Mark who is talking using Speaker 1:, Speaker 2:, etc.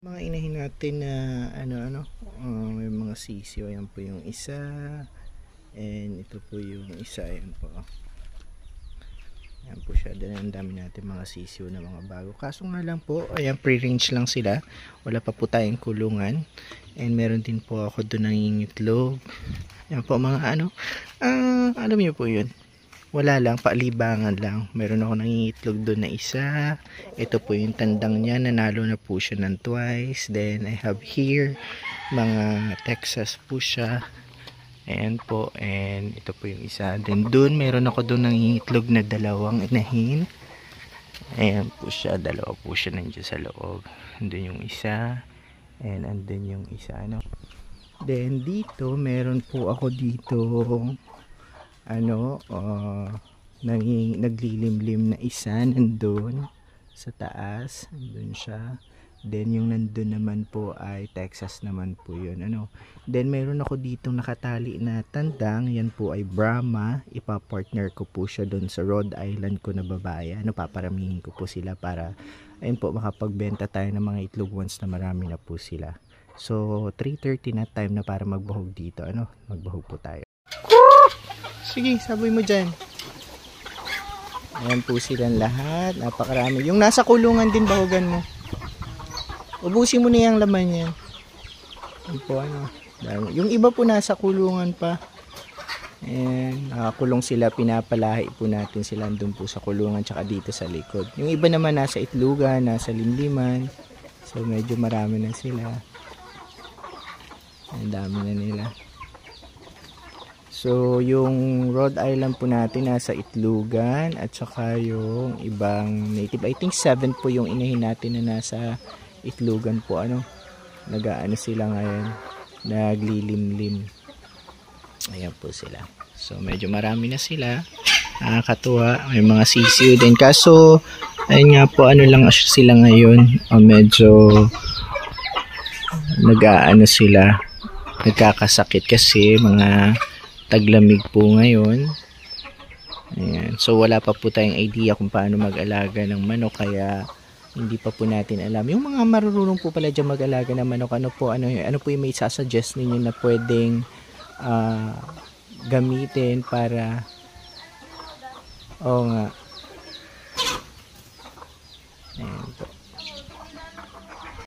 Speaker 1: Mga inahin natin na may mga sisiyo. Ayan po yung isa, and ito po yung isa. Ayan po, ayan po siya. Ang dami natin mga sisiyo na mga bago, kaso nga lang po, ayan, pre-range lang sila, wala pa po tayong kulungan. And meron din po ako doon ng itlog. Ayan po mga alam niyo po yun, wala lang, paalibangan lang. Meron ako nangingitlog doon na isa. Ito po yung tandang niya, nanalo na po siya ng twice. Then I have here mga Texas po siya. Ayan po, and ito po yung isa. Then doon meron ako doon nangingitlog na dalawang inahin. Ayan po siya, dalawa po siya nandiyan sa loob. Doon yung isa, and andun yung isa, Then dito meron po ako dito naglilimlim na isa nandun sa taas, nandun siya. Then yung nandun naman po ay Texas naman po yun, Then mayroon ako dito nakatali na tandang, yan po ay Brahma. Ipapartner ko po siya dun sa Rhode Island ko na babae. Paparamihin ko po sila para ayun po, makapagbenta tayo ng mga itlog once na marami na po sila. So 3:30 na, time na para magbahog dito, magbahog po tayo. Sige, saboy mo dyan. Ayan po silang lahat, napakarami. Yung nasa kulungan din, bahugan mo. Ubusin mo na yung laman yan. Ayan po, yung iba po nasa kulungan pa. Ayan, nakakulong sila, pinapalahi po natin sila doon po sa kulungan, tsaka dito sa likod. Yung iba naman nasa itlugan, nasa limliman. So medyo marami na sila. Ang dami na nila. So yung Rhode Island po natin nasa itlugan, at saka yung ibang native, I think 7 po yung inahin natin na nasa itlugan po, nag-aano sila ngayon, naglilimlim. Ayan po sila. So medyo marami na sila, nakakatuwa. May mga sisiyo din, kaso ayun nga po, lang sila ngayon, medyo nag-aano sila, nagkakasakit kasi mga taglamig po ngayon. Ayan. So wala pa po tayong idea kung paano mag-alaga ng manok, kaya hindi pa po natin alam. Yung mga marurunong po pala dyan mag-alaga ng manok, ano po yung may sasuggest ninyo na pwedeng gamitin para nga. Ayan po.